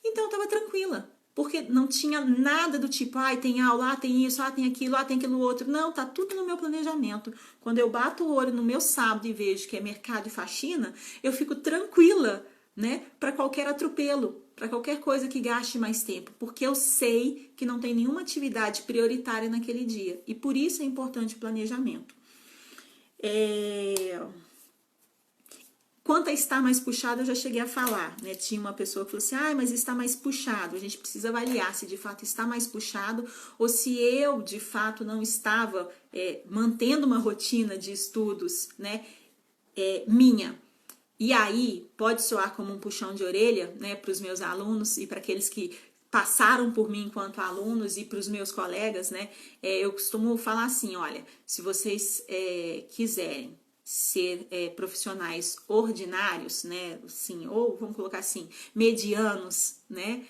Então, eu estava tranquila. Porque não tinha nada do tipo, tem aula, tem isso, tem aquilo, tem aquilo outro. Não, tá tudo no meu planejamento. Quando eu bato o olho no meu sábado e vejo que é mercado e faxina, eu fico tranquila, né, para qualquer atropelo, para qualquer coisa que gaste mais tempo, porque eu sei que não tem nenhuma atividade prioritária naquele dia. E por isso é importante o planejamento. Quanto a estar mais puxado, eu já cheguei a falar, né? Tinha uma pessoa que falou assim, mas está mais puxado. A gente precisa avaliar se de fato está mais puxado ou se eu, de fato, não estava mantendo uma rotina de estudos, né? Minha. E aí, pode soar como um puxão de orelha, né? Para os meus alunos e para aqueles que passaram por mim enquanto alunos e para os meus colegas, né? Eu costumo falar assim, olha, se vocês quiserem ser profissionais ordinários, né, assim, ou vamos colocar assim, medianos, né,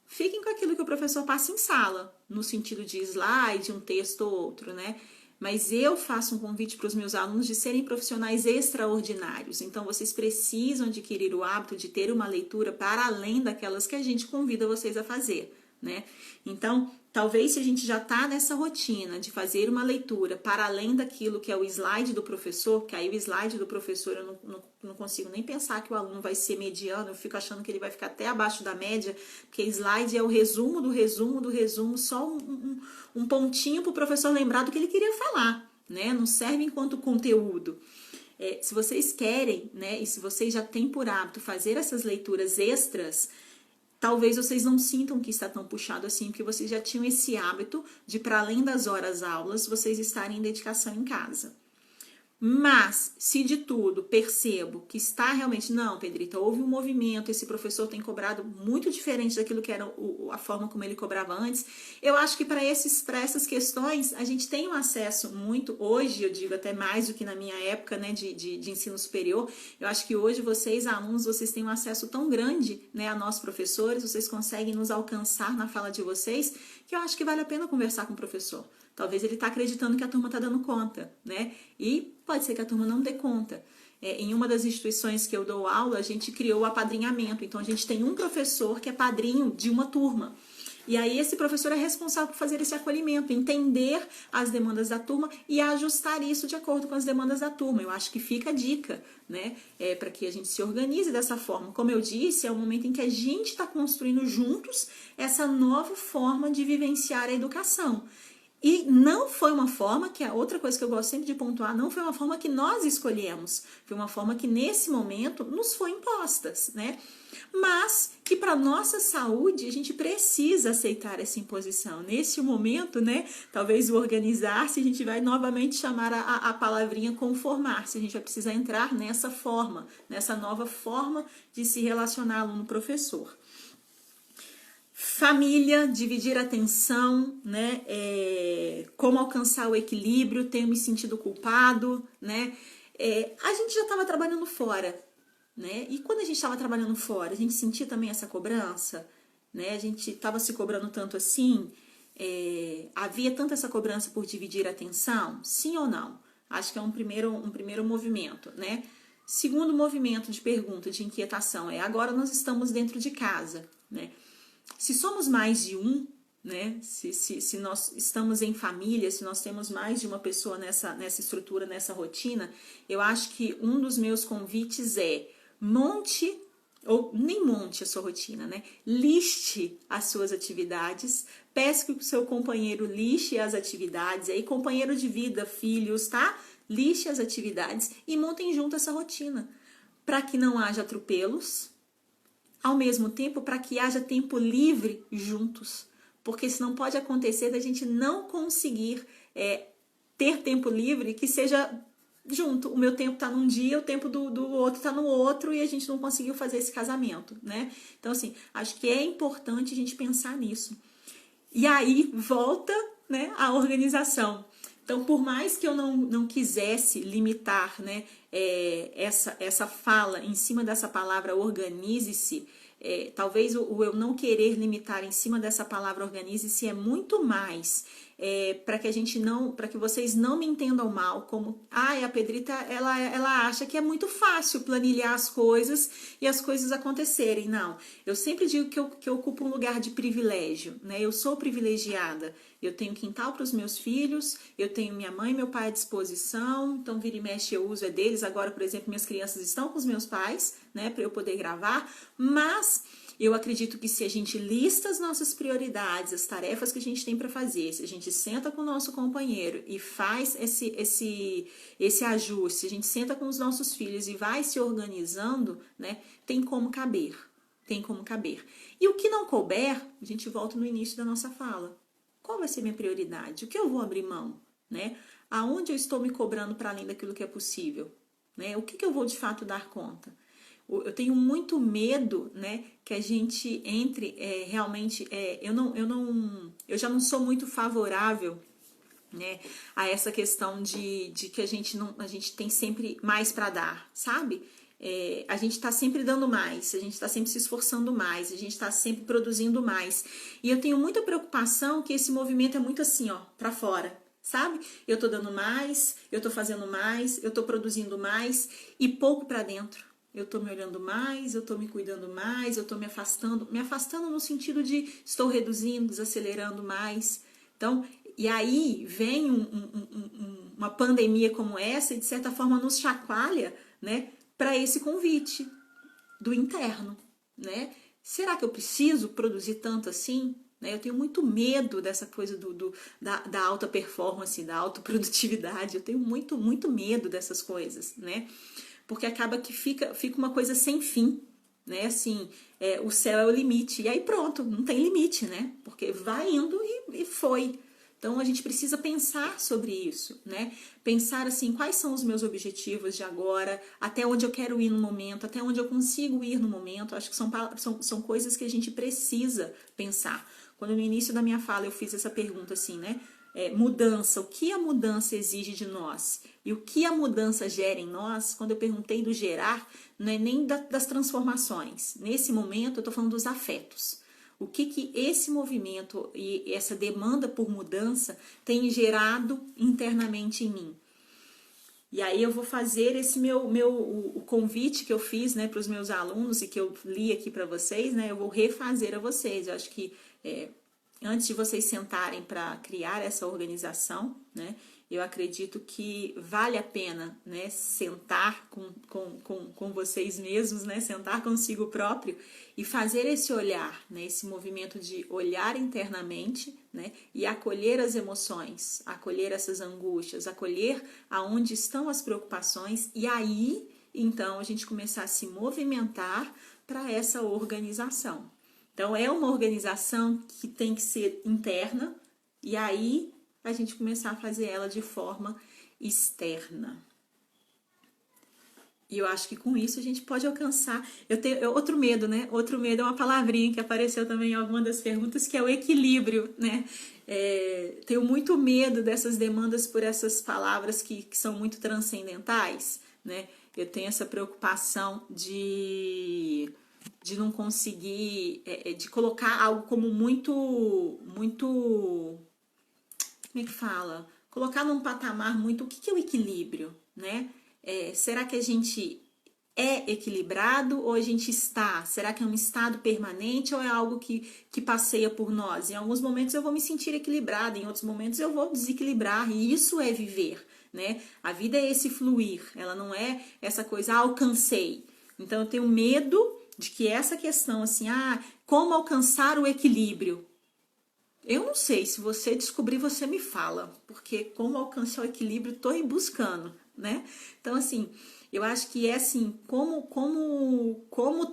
fiquem com aquilo que o professor passa em sala, no sentido de slide, um texto ou outro, né, mas eu faço um convite para os meus alunos de serem profissionais extraordinários, então vocês precisam adquirir o hábito de ter uma leitura para além daquelas que a gente convida vocês a fazer, né, então talvez se a gente já está nessa rotina de fazer uma leitura para além daquilo que é o slide do professor, que aí o slide do professor eu não consigo nem pensar que o aluno vai ser mediano, eu fico achando que ele vai ficar até abaixo da média, porque slide é o resumo do resumo do resumo, só um pontinho para o professor lembrar do que ele queria falar, né? Não serve enquanto conteúdo. Se vocês querem, né, e se vocês já têm por hábito fazer essas leituras extras, talvez vocês não sintam que está tão puxado assim, porque vocês já tinham esse hábito de, para além das horas aulas, vocês estarem em dedicação em casa. Mas, se de tudo percebo que está realmente, não, Pedrita, houve um movimento, esse professor tem cobrado muito diferente daquilo que era a forma como ele cobrava antes, eu acho que para essas questões a gente tem um acesso muito, hoje eu digo até mais do que na minha época, né, de ensino superior, eu acho que hoje vocês, alunos, vocês têm um acesso tão grande, né, a nós professores, vocês conseguem nos alcançar na fala de vocês, que eu acho que vale a pena conversar com o professor. Talvez ele está acreditando que a turma está dando conta, né? E pode ser que a turma não dê conta. Em uma das instituições que eu dou aula, a gente criou o apadrinhamento. Então, a gente tem um professor que é padrinho de uma turma. E aí, esse professor é responsável por fazer esse acolhimento, entender as demandas da turma e ajustar isso de acordo com as demandas da turma. Eu acho que fica a dica, né? Para que a gente se organize dessa forma. Como eu disse, é o momento em que a gente está construindo juntos essa nova forma de vivenciar a educação. E não foi uma forma, que é outra coisa que eu gosto sempre de pontuar, não foi uma forma que nós escolhemos, foi uma forma que nesse momento nos foi imposta, né? Mas que para nossa saúde a gente precisa aceitar essa imposição. Nesse momento, né? Talvez o organizar-se, a gente vai novamente chamar a palavrinha conformar-se, a gente vai precisar entrar nessa forma, nessa nova forma de se relacionar aluno-professor. família, dividir a atenção, né? Como alcançar o equilíbrio, tenho me sentido culpado, né? A gente já estava trabalhando fora, né? E quando a gente estava trabalhando fora, a gente sentia também essa cobrança, né? A gente estava se cobrando tanto assim, havia tanta essa cobrança por dividir a atenção, sim ou não? Acho que é um primeiro movimento, né? Segundo movimento de pergunta, de inquietação, agora nós estamos dentro de casa, né? Se somos mais de um, né? Se nós estamos em família, se nós temos mais de uma pessoa nessa estrutura, nessa rotina, eu acho que um dos meus convites monte, ou nem monte a sua rotina, né? Liste as suas atividades, peça que o seu companheiro liste as atividades, aí companheiro de vida, filhos, tá? Liste as atividades e montem junto essa rotina, para que não haja atropelos, ao mesmo tempo para que haja tempo livre juntos, porque senão pode acontecer da gente não conseguir ter tempo livre que seja junto. O meu tempo tá num dia, o tempo do outro tá no outro e a gente não conseguiu fazer esse casamento, né? Então, assim, acho que é importante a gente pensar nisso. E aí volta, né, a organização. Então, por mais que eu não quisesse limitar, né, essa fala em cima dessa palavra organize-se, talvez o eu não querer limitar em cima dessa palavra organize-se é muito mais para que a gente não, para que vocês não me entendam mal, como a Pedrita ela acha que é muito fácil planilhar as coisas e as coisas acontecerem. Não, eu sempre digo que eu ocupo um lugar de privilégio, né? Eu sou privilegiada. Eu tenho quintal para os meus filhos, eu tenho minha mãe e meu pai à disposição, então vira e mexe eu uso deles. Agora, por exemplo, minhas crianças estão com os meus pais, né, para eu poder gravar, mas eu acredito que se a gente lista as nossas prioridades, as tarefas que a gente tem para fazer, se a gente senta com o nosso companheiro e faz esse ajuste, se a gente senta com os nossos filhos e vai se organizando, né, tem como caber, tem como caber. E o que não couber, a gente volta no início da nossa fala. Qual vai ser minha prioridade? O que eu vou abrir mão, né? Aonde eu estou me cobrando para além daquilo que é possível, né? O que eu vou de fato dar conta? Eu tenho muito medo, né, que a gente entre realmente. Eu já não sou muito favorável, né, a essa questão de que a gente tem sempre mais para dar, sabe? A gente está sempre dando mais, a gente está sempre se esforçando mais, a gente está sempre produzindo mais. E eu tenho muita preocupação que esse movimento é muito assim, ó, para fora, sabe? Eu tô dando mais, eu tô fazendo mais, eu tô produzindo mais e pouco para dentro. Eu tô me olhando mais, eu tô me cuidando mais, eu tô me afastando no sentido de estou reduzindo, desacelerando mais. Então, e aí vem uma pandemia como essa e de certa forma nos chacoalha, né, para esse convite do interno, né? Será que eu preciso produzir tanto assim? Né? Eu tenho muito medo dessa coisa da alta performance, da autoprodutividade. Eu tenho muito medo dessas coisas, né? Porque acaba que fica uma coisa sem fim, né? Assim, o céu é o limite. E aí pronto, não tem limite, né? Porque vai indo e foi. Então a gente precisa pensar sobre isso, né? Pensar assim, quais são os meus objetivos de agora, até onde eu quero ir no momento, até onde eu consigo ir no momento. Acho que são coisas que a gente precisa pensar. Quando no início da minha fala eu fiz essa pergunta assim, né? Mudança, o que a mudança exige de nós e o que a mudança gera em nós, quando eu perguntei do gerar, não é nem das transformações. Nesse momento eu estou falando dos afetos. O que esse movimento e essa demanda por mudança tem gerado internamente em mim. E aí eu vou fazer esse o convite que eu fiz, né, para os meus alunos e que eu li aqui para vocês, né, eu vou refazer a vocês. Eu acho que antes de vocês sentarem para criar essa organização, né, eu acredito que vale a pena, né, sentar com vocês mesmos, né, sentar consigo próprio e fazer esse olhar, né, esse movimento de olhar internamente, né, e acolher as emoções, acolher essas angústias, acolher aonde estão as preocupações e aí, então, a gente começar a se movimentar para essa organização. Então, é uma organização que tem que ser interna e aí a gente começar a fazer ela de forma externa. E eu acho que com isso a gente pode alcançar. Eu tenho outro medo, né? Outro medo é uma palavrinha que apareceu também em alguma das perguntas, que é o equilíbrio, né? Tenho muito medo dessas demandas por essas palavras que são muito transcendentais, né? Eu tenho essa preocupação de não conseguir, de colocar algo como muito, como é que fala? Colocar num patamar muito, o que é o equilíbrio, né? Será que a gente é equilibrado ou a gente está? Será que é um estado permanente ou é algo que passeia por nós? Em alguns momentos eu vou me sentir equilibrada, em outros momentos eu vou desequilibrar, e isso é viver, né? A vida é esse fluir, ela não é essa coisa, alcancei. Então eu tenho medo de que essa questão assim, como alcançar o equilíbrio? Eu não sei, se você descobrir, você me fala, porque como alcançar o equilíbrio, estou aí buscando, né? Então, assim, eu acho que é assim, como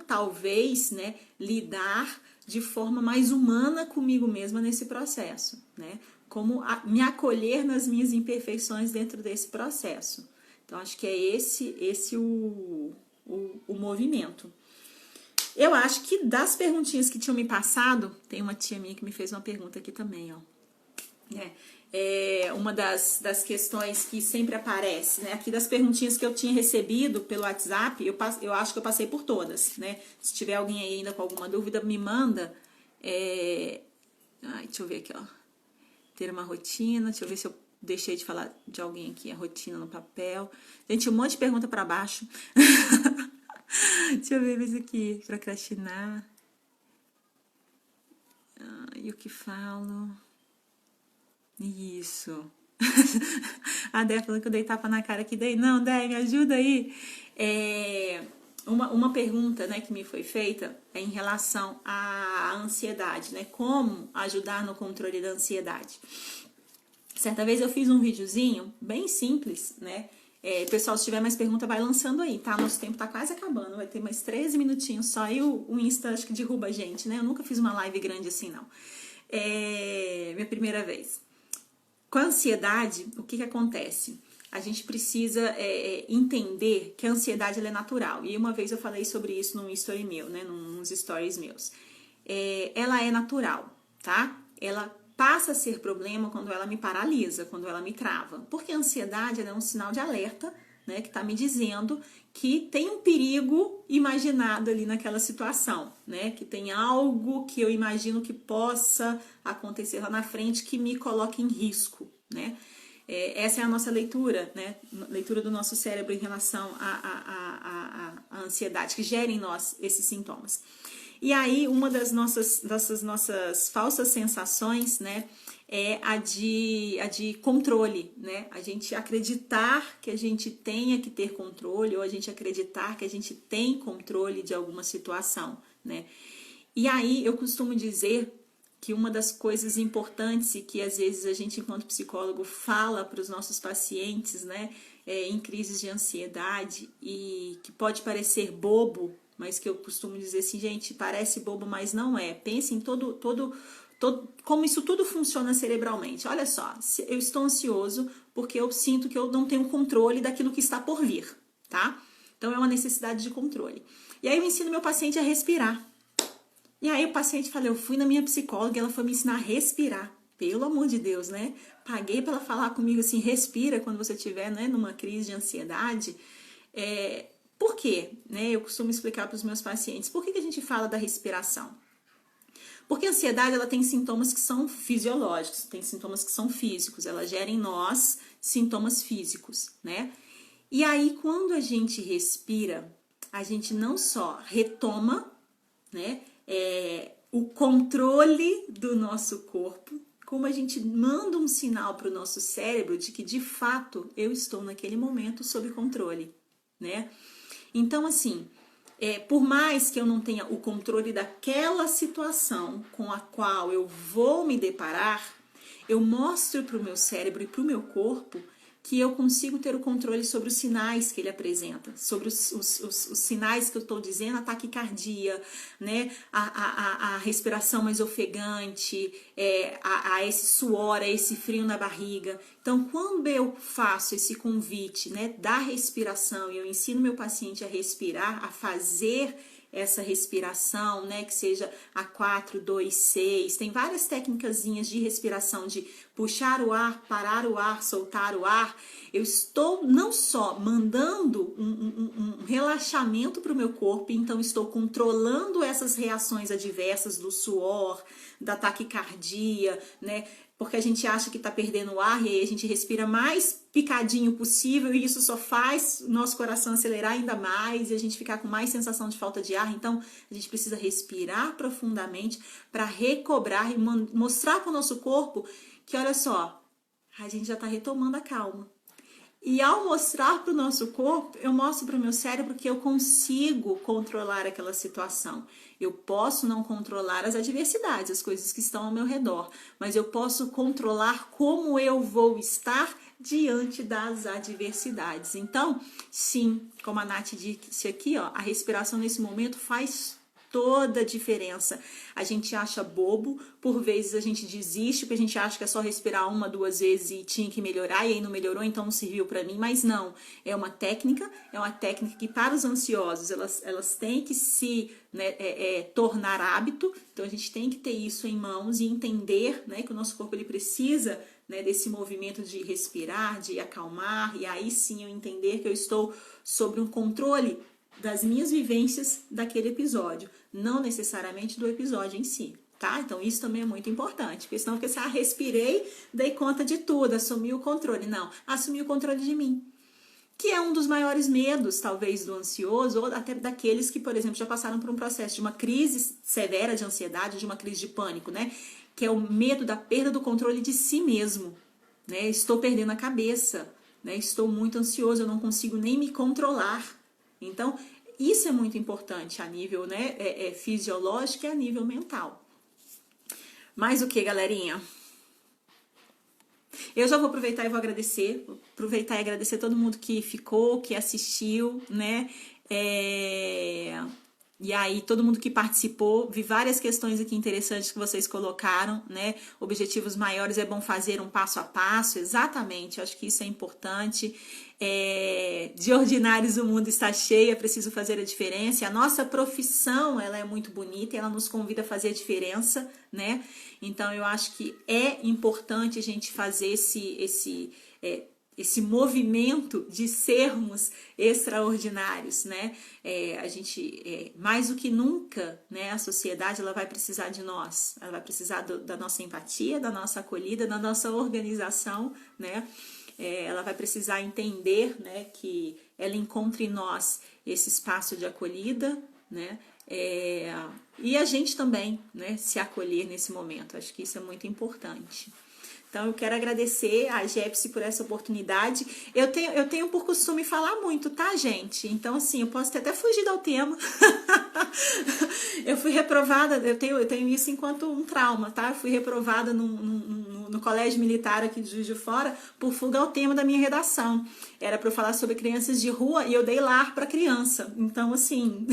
talvez, né, lidar de forma mais humana comigo mesma nesse processo, né? Como me acolher nas minhas imperfeições dentro desse processo. Então, acho que é esse o movimento. Eu acho que das perguntinhas que tinham me passado, tem uma tia minha que me fez uma pergunta aqui também, ó. Uma das questões que sempre aparece, né? Aqui das perguntinhas que eu tinha recebido pelo WhatsApp, eu acho que eu passei por todas, né? Se tiver alguém aí ainda com alguma dúvida, me manda. Deixa eu ver aqui, ó. Ter uma rotina, deixa eu ver se eu deixei de falar de alguém aqui, a rotina no papel. Gente, um monte de pergunta para baixo. Deixa eu ver isso aqui. Procrastinar. E o que falo? Isso. A Dé falando que eu dei tapa na cara aqui. Não, Dé, me ajuda aí. Uma pergunta, né, que me foi feita é em relação à ansiedade, né? Como ajudar no controle da ansiedade. Certa vez eu fiz um videozinho bem simples, né? Pessoal, se tiver mais pergunta, vai lançando aí, tá? Nosso tempo tá quase acabando, vai ter mais 13 minutinhos só e o Insta acho que derruba a gente, né? Eu nunca fiz uma live grande assim, não. Minha primeira vez. Com a ansiedade, o que acontece? A gente precisa entender que a ansiedade ela é natural. E uma vez eu falei sobre isso num story meu, né? Nos stories meus. Ela é natural, tá? Ela passa a ser problema quando ela me paralisa, quando ela me trava. Porque a ansiedade ela é um sinal de alerta, né, que está me dizendo que tem um perigo imaginado ali naquela situação, né? Que tem algo que eu imagino que possa acontecer lá na frente que me coloque em risco, né? Essa é a nossa leitura, né? Leitura do nosso cérebro em relação à ansiedade, que gera em nós esses sintomas. E aí, uma das nossas falsas sensações, né, é a de controle, né? A gente acreditar que a gente tenha que ter controle, ou a gente acreditar que a gente tem controle de alguma situação, né? E aí, eu costumo dizer que uma das coisas importantes e que às vezes a gente, enquanto psicólogo, fala para os nossos pacientes, né, em crises de ansiedade, e que pode parecer bobo, mas que eu costumo dizer assim, gente, parece bobo, mas não é. Pense em como isso tudo funciona cerebralmente. Olha só, eu estou ansioso porque eu sinto que eu não tenho controle daquilo que está por vir, tá? Então é uma necessidade de controle. E aí eu ensino meu paciente a respirar. E aí o paciente fala, eu fui na minha psicóloga e ela foi me ensinar a respirar. Pelo amor de Deus, né? Paguei para ela falar comigo assim, respira quando você estiver, né, numa crise de ansiedade. Por quê? Né? Eu costumo explicar para os meus pacientes. Por que a gente fala da respiração? Porque a ansiedade ela tem sintomas que são fisiológicos, tem sintomas que são físicos. Ela gera em nós sintomas físicos, né? E aí, quando a gente respira, a gente não só retoma, né, o controle do nosso corpo, como a gente manda um sinal para o nosso cérebro de que, de fato, eu estou naquele momento sob controle, né? Então, assim, por mais que eu não tenha o controle daquela situação com a qual eu vou me deparar, eu mostro para o meu cérebro e para o meu corpo que eu consigo ter o controle sobre os sinais que ele apresenta, sobre os sinais que eu estou dizendo, a taquicardia, né? A respiração mais ofegante, a esse suor, a esse frio na barriga. Então, quando eu faço esse convite, né, da respiração, e eu ensino meu paciente a respirar, a fazer essa respiração, né, que seja a 4, 2, 6, tem várias técnicazinhas de respiração, de puxar o ar, parar o ar, soltar o ar. Eu estou não só mandando um relaxamento para o meu corpo, então estou controlando essas reações adversas do suor, da taquicardia, né, porque a gente acha que está perdendo o ar e aí a gente respira mais picadinho possível e isso só faz o nosso coração acelerar ainda mais e a gente ficar com mais sensação de falta de ar. Então, a gente precisa respirar profundamente para recobrar e mostrar para o nosso corpo que, olha só, a gente já está retomando a calma. E ao mostrar para o nosso corpo, eu mostro para o meu cérebro que eu consigo controlar aquela situação. Eu posso não controlar as adversidades, as coisas que estão ao meu redor, mas eu posso controlar como eu vou estar diante das adversidades. Então, sim, como a Nath disse aqui, ó, a respiração nesse momento faz toda a diferença. A gente acha bobo, por vezes a gente desiste, porque a gente acha que é só respirar 1, 2 vezes e tinha que melhorar, e aí não melhorou, então não serviu para mim, mas não. É uma técnica que para os ansiosos, elas têm que se tornar hábito, então a gente tem que ter isso em mãos e entender, né, que o nosso corpo ele precisa, né, desse movimento de respirar, de acalmar, e aí sim eu entender que eu estou sob um controle das minhas vivências daquele episódio, não necessariamente do episódio em si, tá? Então isso também é muito importante, porque senão eu respirei, dei conta de tudo, assumi o controle. Não, assumi o controle de mim, que é um dos maiores medos, talvez, do ansioso, ou até daqueles que, por exemplo, já passaram por um processo de uma crise severa de ansiedade, de uma crise de pânico, né? Que é o medo da perda do controle de si mesmo, né? Estou perdendo a cabeça, né? Estou muito ansioso, eu não consigo nem me controlar. Então, isso é muito importante a nível, né, fisiológico e a nível mental. Mais o que, galerinha? Eu já vou aproveitar e vou agradecer todo mundo que ficou, que assistiu, né? E aí, todo mundo que participou, vi várias questões aqui interessantes que vocês colocaram, né? Objetivos maiores é bom fazer um passo a passo, exatamente, acho que isso é importante. De ordinários o mundo está cheio, é preciso fazer a diferença. A nossa profissão, ela é muito bonita, ela nos convida a fazer a diferença, né? Então, eu acho que é importante a gente fazer esse movimento de sermos extraordinários, né? A gente, mais do que nunca, né? A sociedade, ela vai precisar de nós, ela vai precisar da nossa empatia, da nossa acolhida, da nossa organização, né? Ela vai precisar entender, né, que ela encontre em nós esse espaço de acolhida, né? E a gente também, né, se acolher nesse momento. Acho que isso é muito importante. Então, eu quero agradecer a Jepsi por essa oportunidade. Eu tenho por costume falar muito, tá, gente? Então, assim, eu posso ter até fugido ao tema. Eu fui reprovada, eu tenho isso enquanto um trauma, tá? Eu fui reprovada no colégio militar aqui de Juiz de Fora por fuga ao tema da minha redação. Era para eu falar sobre crianças de rua e eu dei lar para criança. Então, assim,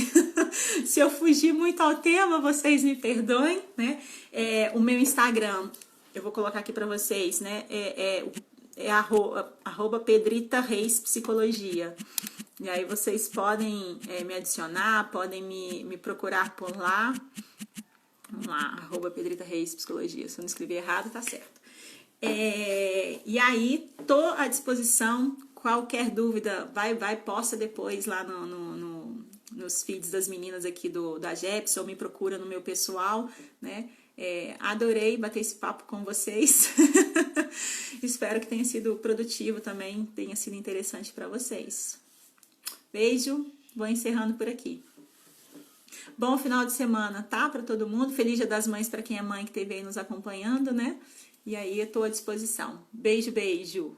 se eu fugir muito ao tema, vocês me perdoem, né? O meu Instagram, eu vou colocar aqui para vocês, né? @ Pedrita Reis Psicologia. E aí vocês podem me adicionar, podem me procurar por lá. Vamos lá, @ Pedrita Reis Psicologia. Se eu não escrever errado, tá certo. E aí, tô à disposição. Qualquer dúvida, posta depois lá nos feeds das meninas aqui da Jepsi, ou me procura no meu pessoal, né? Adorei bater esse papo com vocês. Espero que tenha sido produtivo também, tenha sido interessante para vocês. Beijo, vou encerrando por aqui. Bom final de semana, tá? Para todo mundo. Feliz Dia das Mães para quem é mãe que esteve aí nos acompanhando, né? E aí eu tô à disposição. Beijo, beijo.